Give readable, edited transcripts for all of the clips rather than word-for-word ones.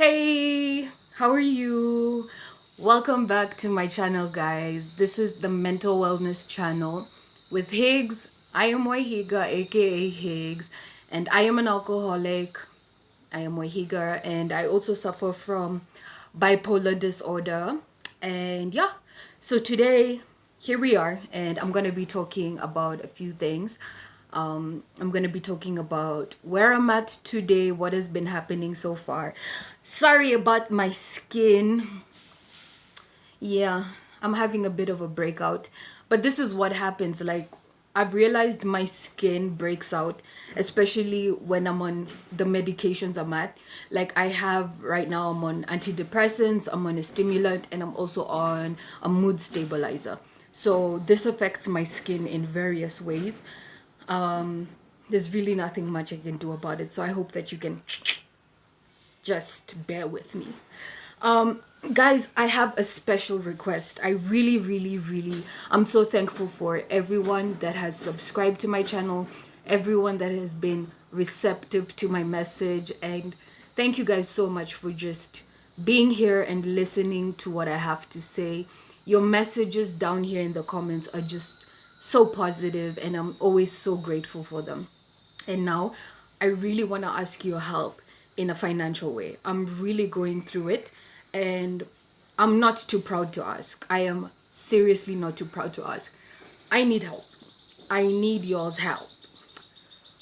Hey, how are you? Welcome back to my channel, guys. This is the Mental Wellness channel with Higgs. I am Wahiga, aka Higgs, and I am an alcoholic. I am Wahiga, and I also suffer from bipolar disorder. And yeah, so today, here we are, and I'm gonna be talking about a few things. I'm going to be talking about where I'm at today, what has been happening so far. Sorry about my skin. Yeah, I'm having a bit of a breakout. But this is what happens. Like, I've realized my skin breaks out, especially when I'm on the medications I'm at. Like, I have right now, I'm on antidepressants, I'm on a stimulant, and I'm also on a mood stabilizer. So, this affects my skin in various ways. There's really nothing much I can do about it. So I hope that you can just bear with me. Guys, I have a special request. I really, I'm so thankful for everyone that has subscribed to my channel, everyone that has been receptive to my message, and thank you guys so much for just being here and listening to what I have to say. Your messages down here in the comments are just so positive, and I'm always so grateful for them. And now I really want to ask your help in a financial way. I'm really going through it, and I'm not too proud to ask. I am seriously not too proud to ask. I need help. I need y'all's help.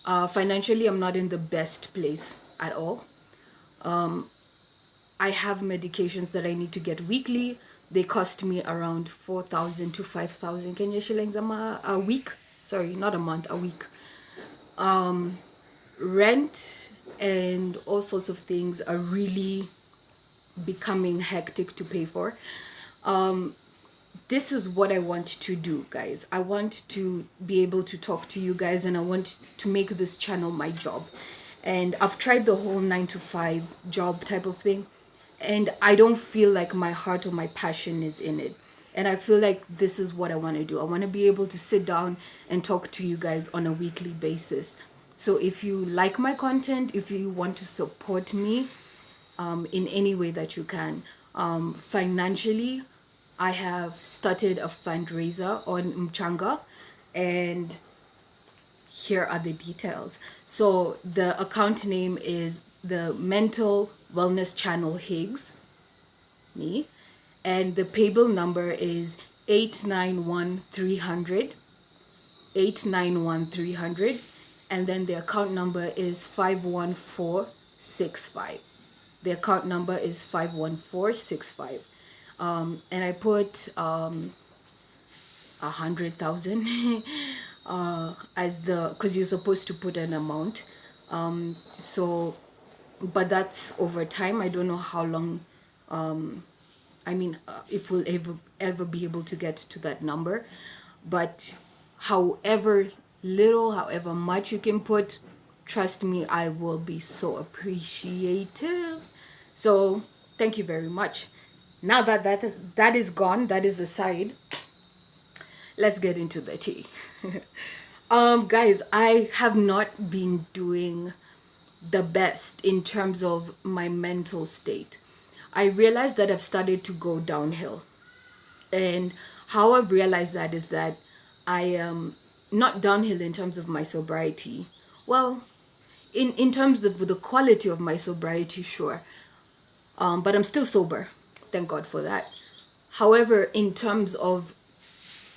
Financially, I'm not in the best place at all. I have medications that I need to get weekly. They cost me around 4,000 to 5,000 Kenya shillings a week. Sorry, not a month, a week. Rent and all sorts of things are really becoming hectic to pay for. This is what I want to do, guys. I want to be able to talk to you guys, and I want to make this channel my job. And I've tried the whole 9 to 5 job type of thing, and I don't feel like my heart or my passion is in it. And I feel like this is what I want to do. I want to be able to sit down and talk to you guys on a weekly basis. So if you like my content, if you want to support me in any way that you can, financially, I have started a fundraiser on Mchanga, and here are the details. So the account name is the Mental Wellness Channel Higgs, me, and the paybill number is 891 300, 891 300, and then the account number is 51465. The account number is 51465. And I put 100,000 as the, because you're supposed to put an amount. So, but that's over time. I don't know how long. If we'll ever be able to get to that number, but however little, however much you can put, trust me, I will be so appreciative. So thank you very much. Now that that is gone, that is aside, let's get into the tea. Guys, I have not been doing the best in terms of my mental state. I realized that I've started to go downhill. And how I've realized that is that I am not downhill in terms of my sobriety. Well, in terms of the quality of my sobriety, sure. But I'm still sober. Thank God for that. However, in terms of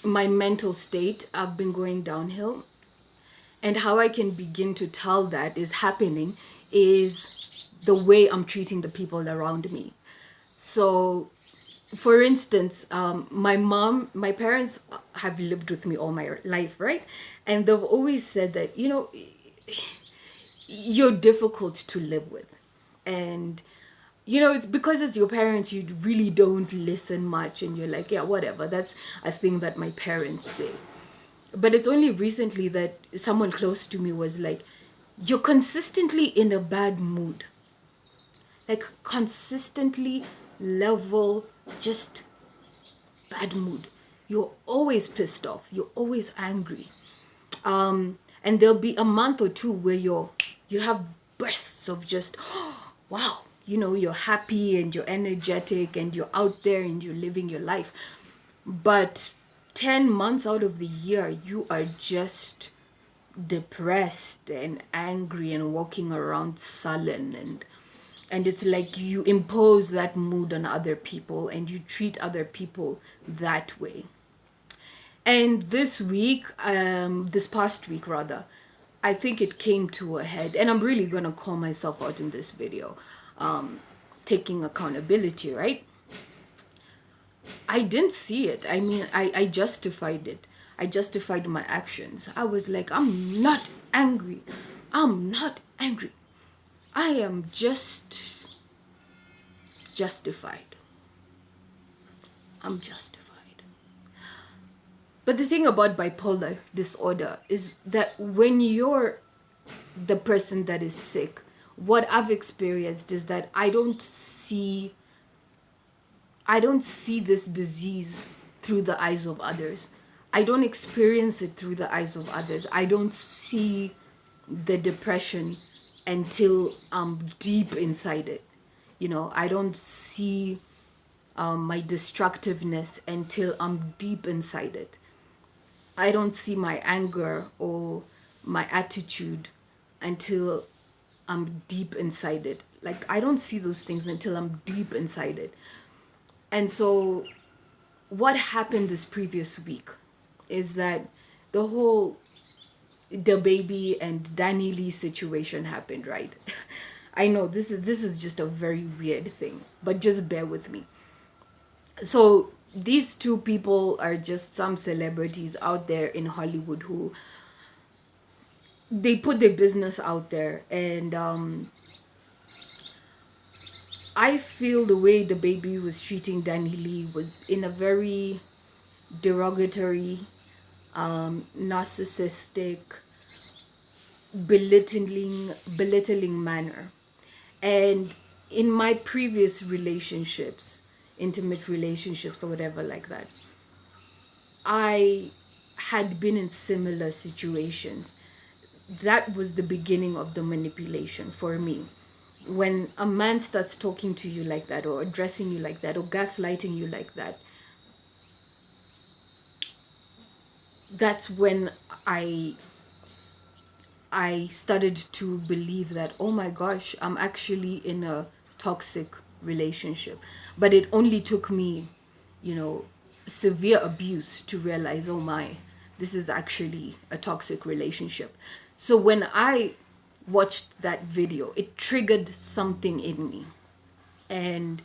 my mental state, I've been going downhill. And how I can begin to tell that is happening is the way I'm treating the people around me. So, for instance, my parents have lived with me all my life, right? And they've always said that, you're difficult to live with. And, it's because it's your parents, you really don't listen much. And you're like, yeah, whatever. That's a thing that my parents say. But it's only recently that someone close to me was like, you're consistently in a bad mood. Like, consistently level, just bad mood. You're always pissed off. You're always angry. And there'll be a month or two where you have bursts of just, oh, wow, you're happy and you're energetic and you're out there and you're living your life. But 10 months out of the year, you are just depressed and angry and walking around sullen, and it's like you impose that mood on other people and you treat other people that way. And this past week rather, I think it came to a head, and I'm really gonna call myself out in this video, taking accountability, right? I didn't see it. I mean, I justified it. I justified my actions. I was like, I'm not angry. I'm not angry. I am just justified. I'm justified. But the thing about bipolar disorder is that when you're the person that is sick, what I've experienced is that I don't see this disease through the eyes of others. I don't experience it through the eyes of others. I don't see the depression until I'm deep inside it. I don't see my destructiveness until I'm deep inside it. I don't see my anger or my attitude until I'm deep inside it. Like, I don't see those things until I'm deep inside it. And so what happened this previous week is that the whole DaBaby and Danny Lee situation happened, right? I know this is just a very weird thing, but just bear with me. So these two people are just some celebrities out there in Hollywood who they put their business out there, and I feel the way DaBaby was treating Danny Lee was in a very derogatory, narcissistic, belittling manner. And in my previous relationships, intimate relationships or whatever like that, I had been in similar situations. That was the beginning of the manipulation for me. When a man starts talking to you like that, or addressing you like that, or gaslighting you like that, that's when I started to believe that, oh my gosh, I'm actually in a toxic relationship. But it only took me, severe abuse to realize, oh my, this is actually a toxic relationship. So when I watched that video, it triggered something in me. And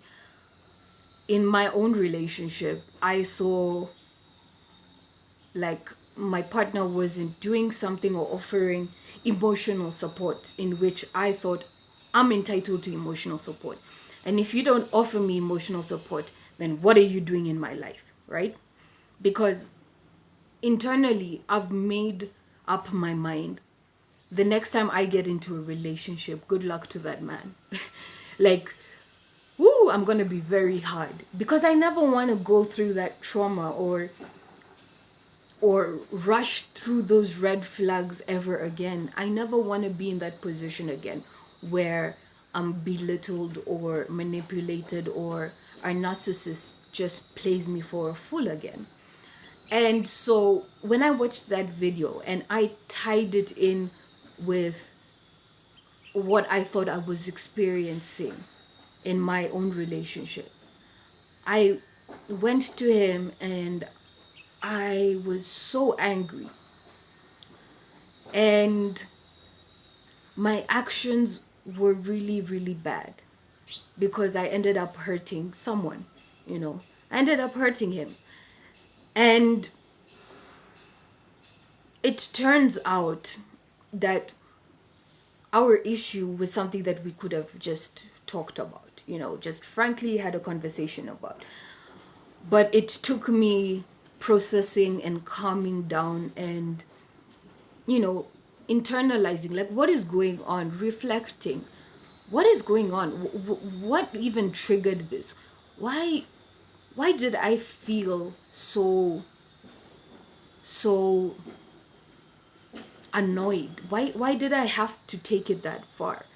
in my own relationship, I saw like my partner wasn't doing something or offering emotional support, in which I thought I'm entitled to emotional support. And if you don't offer me emotional support, then what are you doing in my life, right? Because internally, I've made up my mind. The next time I get into a relationship, good luck to that man. Like, woo, I'm going to be very hard. Because I never want to go through that trauma or rush through those red flags ever again. I never want to be in that position again where I'm belittled or manipulated, or a narcissist just plays me for a fool again. And so when I watched that video and I tied it in with what I thought I was experiencing in my own relationship, I went to him and I was so angry. And my actions were really, really bad because I ended up hurting someone, I ended up hurting him. And it turns out that our issue was something that we could have just talked about, just frankly had a conversation about. But it took me processing and calming down and, internalizing, like, what is going on, reflecting, what is going on, what even triggered this, why did I feel so annoyed, why did I have to take it that far?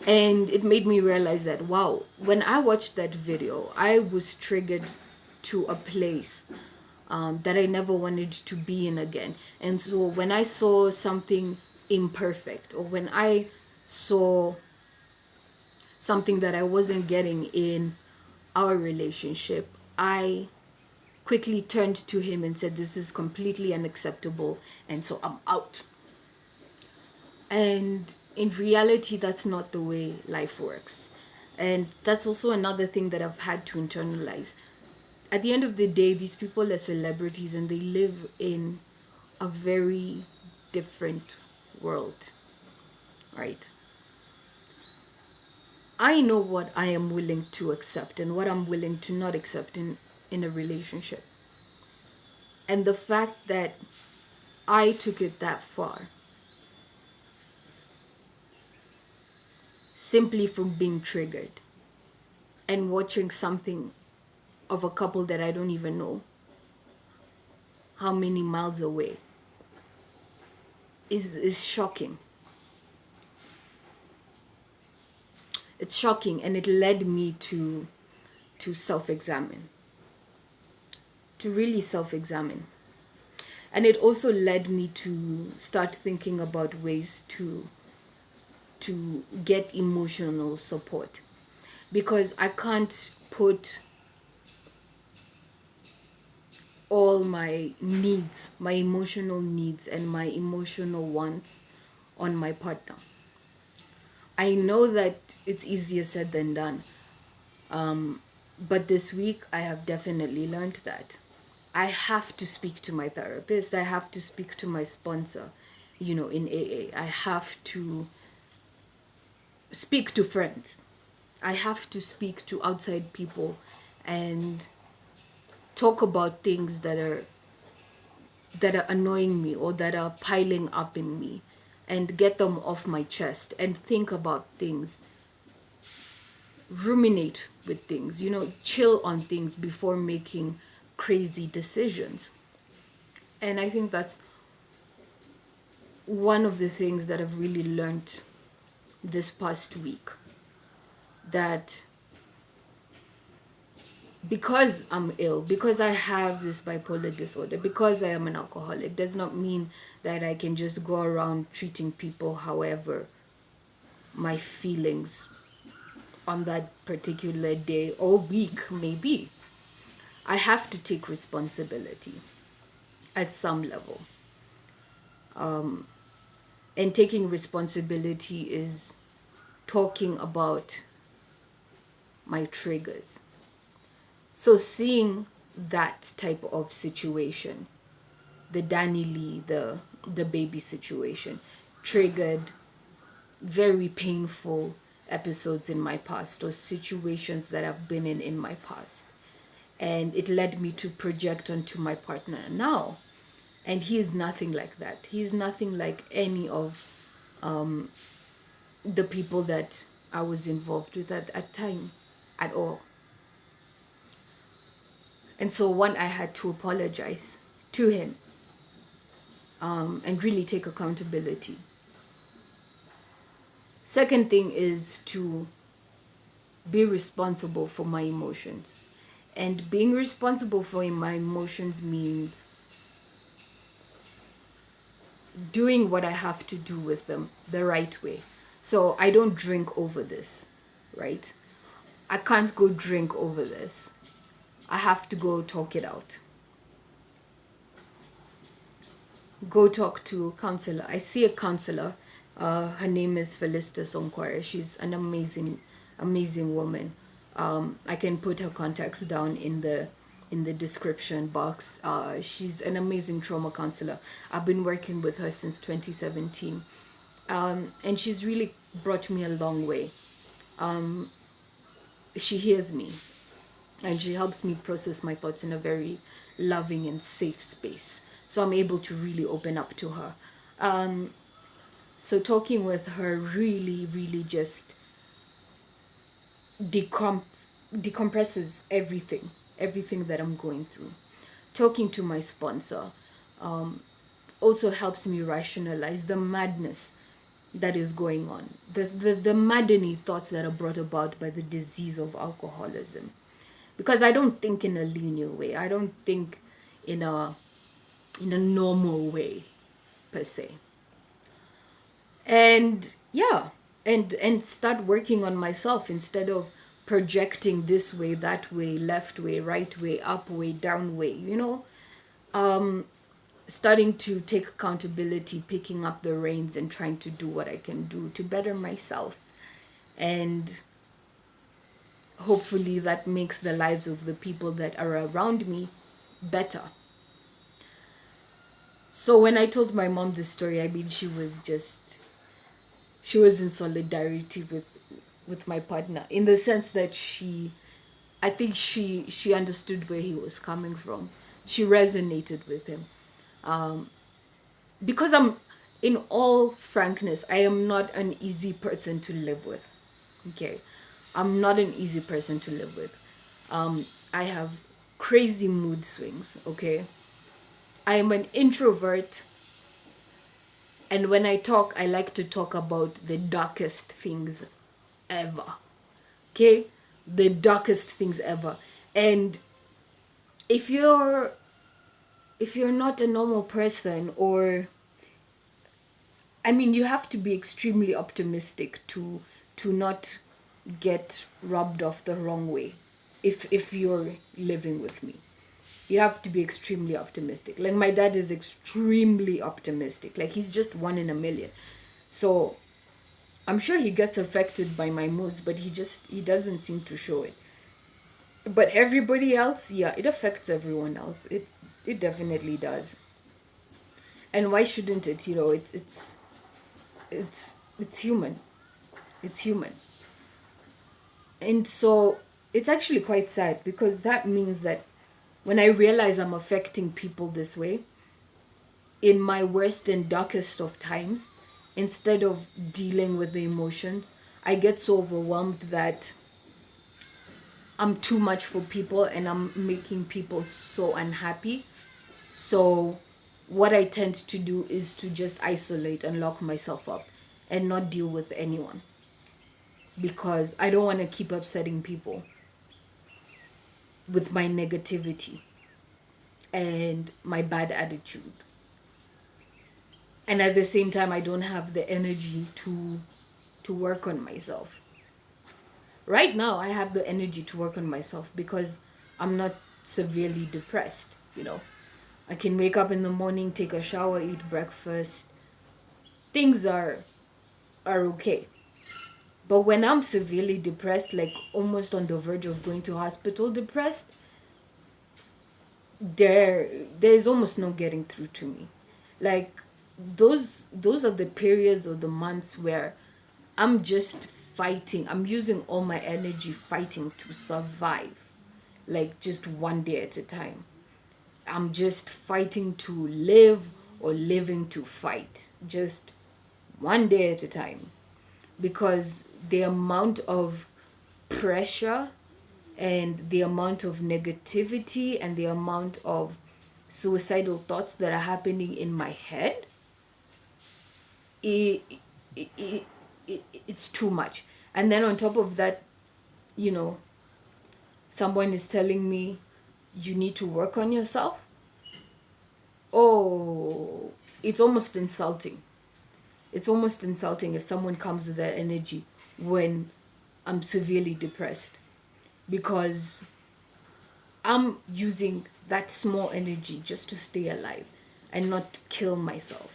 And it made me realize that, wow, when I watched that video, I was triggered to a place that I never wanted to be in again. And so when I saw something imperfect, or when I saw something that I wasn't getting in our relationship, I quickly turned to him and said, this is completely unacceptable, and so I'm out. And in reality, that's not the way life works. And that's also another thing that I've had to internalize. At the end of the day, these people are celebrities and they live in a very different world, right? I know what I am willing to accept and what I'm willing to not accept in a relationship. And the fact that I took it that far simply from being triggered and watching something of a couple that I don't even know how many miles away is shocking. It's shocking, and it led me to self-examine, to really self-examine. And it also led me to start thinking about ways to get emotional support, because I can't put all my needs, my emotional needs and my emotional wants on my partner. I know that it's easier said than done. But this week I have definitely learned that I have to speak to my therapist. I have to speak to my sponsor, in AA. I have to speak to friends. I have to speak to outside people and talk about things that are annoying me or that are piling up in me, and get them off my chest and think about things, ruminate with things, chill on things before making crazy decisions. And I think that's one of the things that I've really learned this past week, that because I'm ill, because I have this bipolar disorder, because I am an alcoholic, does not mean that I can just go around treating people however my feelings on that particular day or week may be. I have to take responsibility at some level. And taking responsibility is talking about my triggers. So seeing that type of situation, the Danny Lee, the baby situation, triggered very painful episodes in my past, or situations that I've been in my past. And it led me to project onto my partner now. And he is nothing like that. He is nothing like any of the people that I was involved with at time at all. And so one, I had to apologize to him, and really take accountability. Second thing is to be responsible for my emotions. And being responsible for my emotions means doing what I have to do with them the right way. So I don't drink over this, right? I can't go drink over this. I have to go talk it out. Go talk to a counselor. I see a counselor. Her name is Felista Sonkwara. She's an amazing, amazing woman. I can put her contacts down in the description box. She's an amazing trauma counselor. I've been working with her since 2017. And she's really brought me a long way. She hears me, and she helps me process my thoughts in a very loving and safe space. So I'm able to really open up to her. So talking with her really, really just decompresses everything that I'm going through. Talking to my sponsor also helps me rationalize the madness, that is going on, the maddening thoughts that are brought about by the disease of alcoholism. Because I don't think in a linear way. I don't think in a normal way per se. And yeah, and start working on myself instead of projecting this way, that way, left way, right way, up way, down way, starting to take accountability, picking up the reins and trying to do what I can do to better myself. And hopefully that makes the lives of the people that are around me better. So when I told my mom this story, I mean, she was in solidarity with my partner, in the sense that I think she understood where he was coming from. She resonated with him. Because in all frankness, I am not an easy person to live with. Okay. I'm not an easy person to live with. I have crazy mood swings, okay? I am an introvert, and when I talk, I like to talk about the darkest things ever. Okay? The darkest things ever. And if you're not a normal person, or I mean, you have to be extremely optimistic to not get rubbed off the wrong way if you're living with me. You have to be extremely optimistic. Like, my dad is extremely optimistic. Like, he's just one in a million. So I'm sure he gets affected by my moods, but he doesn't seem to show it. But everybody else, yeah, it affects everyone else. It definitely does. And why shouldn't it? It's human. It's human. And so it's actually quite sad, because that means that when I realize I'm affecting people this way, in my worst and darkest of times, instead of dealing with the emotions, I get so overwhelmed that I'm too much for people and I'm making people so unhappy. So what I tend to do is to just isolate and lock myself up and not deal with anyone, because I don't want to keep upsetting people with my negativity and my bad attitude. And at the same time, I don't have the energy to work on myself. Right now, I have the energy to work on myself because I'm not severely depressed. I can wake up in the morning, take a shower, eat breakfast. Things are okay. But when I'm severely depressed, like almost on the verge of going to hospital depressed, there's almost no getting through to me. Like, those are the periods or the months where I'm just fighting. I'm using all my energy fighting to survive, like just one day at a time. I'm just fighting to live, or living to fight, just one day at a time. Because the amount of pressure and the amount of negativity and the amount of suicidal thoughts that are happening in my head, it, it's too much. And then on top of that, you know someone is telling me you need to work on yourself. Oh, it's almost insulting. It's almost insulting if someone comes with that energy when I'm severely depressed, because I'm using that small energy just to stay alive and not kill myself.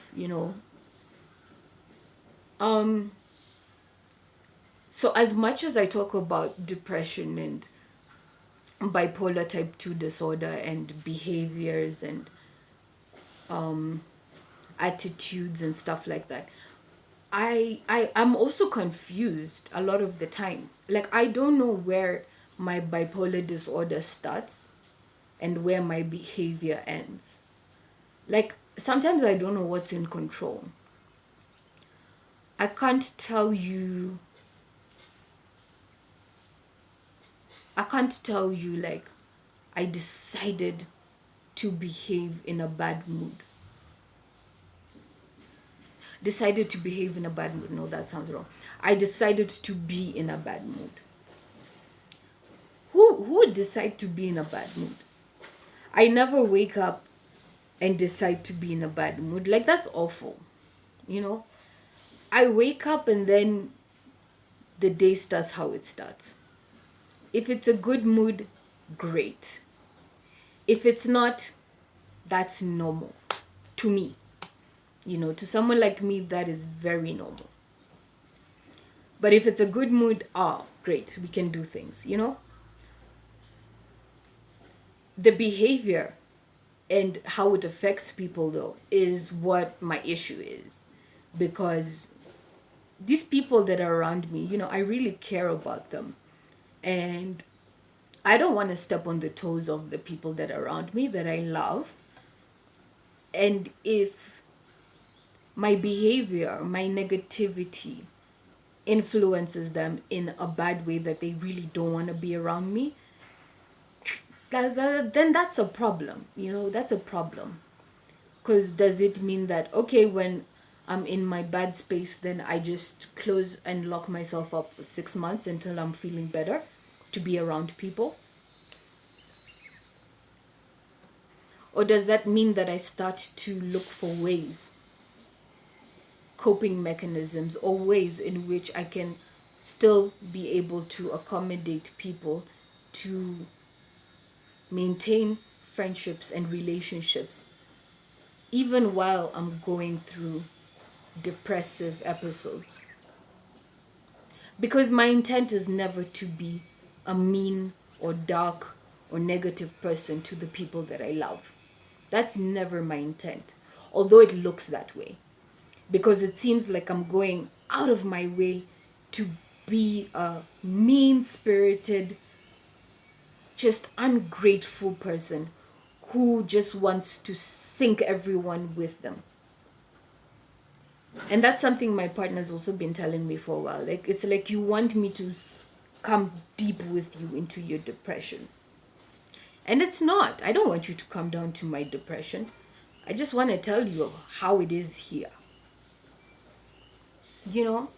So as much as I talk about depression and bipolar type 2 disorder and behaviors and attitudes and stuff like that, I'm also confused a lot of the time. Like, I don't know where my bipolar disorder starts and where my behavior ends. Like, sometimes I don't know what's in control. I can't tell you like I decided to behave in a bad mood. decided to behave in a bad mood. No, that sounds wrong. I decided to be in a bad mood. Who would decide to be in a bad mood? I never wake up and decide to be in a bad mood. Like, that's awful. You know? I wake up and then the day starts how it starts. If it's a good mood, great. If it's not, that's normal to me. You know, to someone like me, that is very normal. But if it's a good mood, great, we can do things, you know? The behavior and how it affects people, though, is what my issue is. Because these people that are around me, you know, I really care about them. And I don't want to step on the toes of the people that are around me that I love. And if my behavior, my negativity influences them in a bad way that they really don't want to be around me, then that's a problem. You know, that's a problem. Because does it mean that, okay, when I'm in my bad space, then I just close and lock myself up for 6 months until I'm feeling better to be around people? Or does that mean that I start to look for ways, coping mechanisms, or ways in which I can still be able to accommodate people to maintain friendships and relationships even while I'm going through depressive episodes? Because my intent is never to be a mean or dark or negative person to the people that I love. That's never my intent, although it looks that way. Because it seems like I'm going out of my way to be a mean-spirited, just ungrateful person who just wants to sink everyone with them. And that's something my partner's also been telling me for a while. Like, it's like you want me to come deep with you into your depression. And it's not. I don't want you to come down to my depression. I just want to tell you how it is here. You know?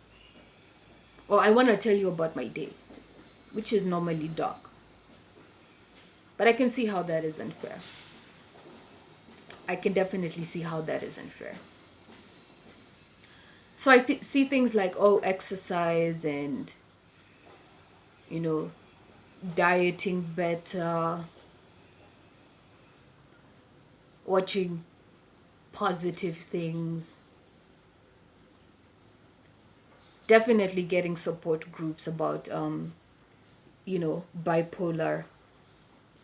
Or I want to tell you about my day, which is normally dark. But I can see how that is unfair. I can definitely see how that is unfair. So I see things like, exercise and, you know, dieting better, watching positive things, definitely getting support groups about, bipolar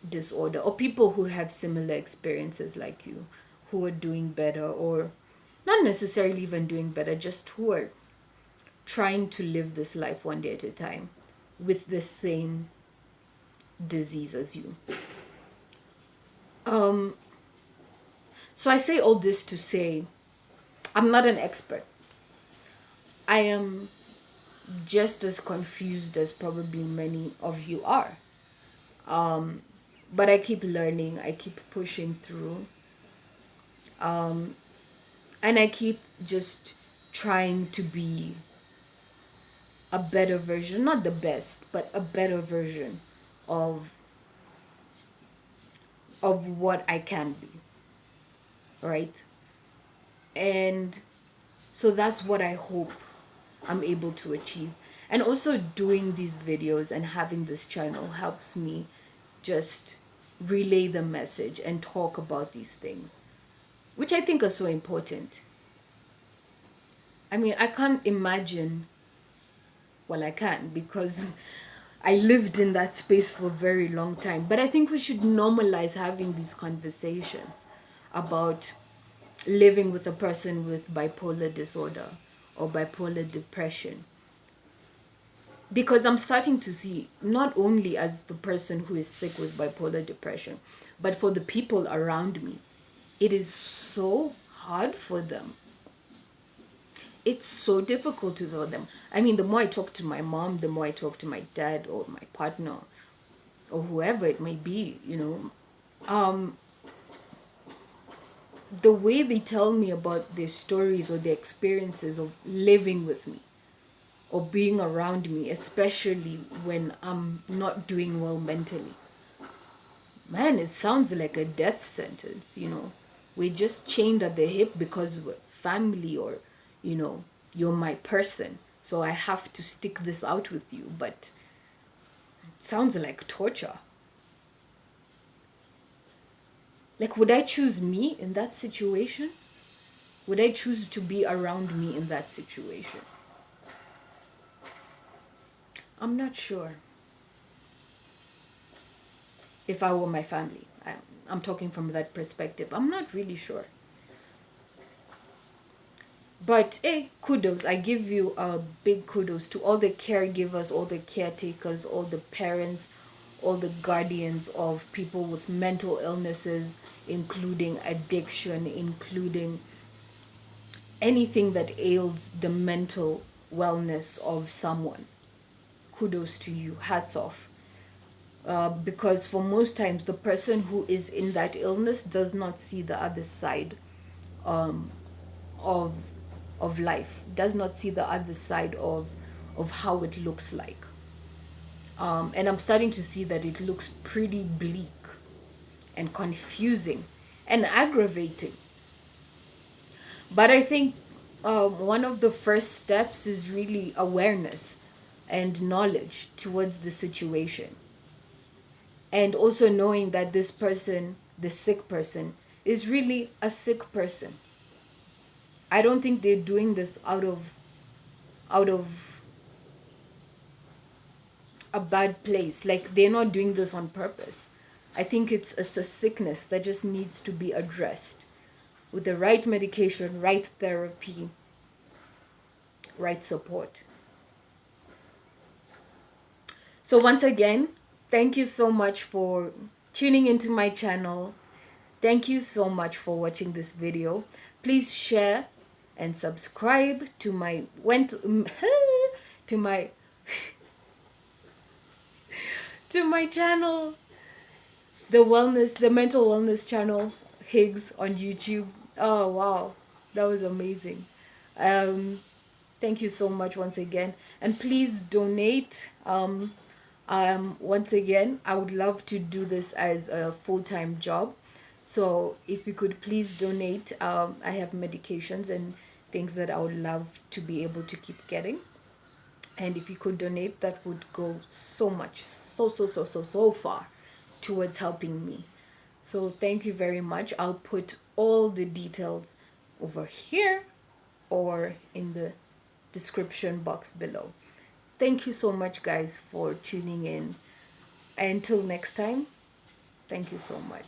disorder, or people who have similar experiences like you, who are doing better, or not necessarily even doing better, just who are trying to live this life one day at a time with the same disease as you. So I say all this to say I'm not an expert. I am just as confused as probably many of you are. But I keep learning, I keep pushing through. And I keep just trying to be a better version, not the best, but a better version of what I can be. Right? And so that's what I hope I'm able to achieve. And also doing these videos and having this channel helps me just relay the message and talk about these things, which I think are so important. I mean, I can't imagine, well, I can, because I lived in that space for a very long time. But I think we should normalize having these conversations about living with a person with bipolar disorder or bipolar depression. Because I'm starting to see, not only as the person who is sick with bipolar depression, but for the people around me, it is so hard for them. It's so difficult to know them. I mean, the more I talk to my mom, the more I talk to my dad or my partner or whoever it may be, the way they tell me about their stories or their experiences of living with me or being around me, especially when I'm not doing well mentally. Man, it sounds like a death sentence, you know. We're just chained at the hip because we're family, or, you know, you're my person. So I have to stick this out with you. But it sounds like torture. Like, would I choose me in that situation? Would I choose to be around me in that situation? I'm not sure. If I were my family, I'm talking from that perspective. I'm not really sure. But hey, kudos. I give you a big kudos to all the caregivers, all the caretakers, all the parents, all the guardians of people with mental illnesses, including addiction, including anything that ails the mental wellness of someone. Kudos to you. Hats off. Because for most times, the person who is in that illness does not see the other side of life, does not see the other side of how it looks like. And I'm starting to see that it looks pretty bleak and confusing and aggravating. But I think one of the first steps is really awareness and knowledge towards the situation. And also knowing that this person, the sick person, is really a sick person. I don't think they're doing this out of a bad place. Like, they're not doing this on purpose. I think it's a sickness that just needs to be addressed with the right medication, right therapy, right support. So once again, thank you so much for tuning into my channel. Thank you so much for watching this video. Please share and subscribe to my to my to my channel, the mental wellness channel, Higgs on YouTube. Oh wow, that was amazing. Thank you so much once again, and please donate. Once again, I would love to do this as a full-time job. So if you could please donate, I have medications and things that I would love to be able to keep getting. And if you could donate, that would go so much, so far towards helping me. So thank you very much. I'll put all the details over here or in the description box below. Thank you so much, guys, for tuning in. Until next time, thank you so much.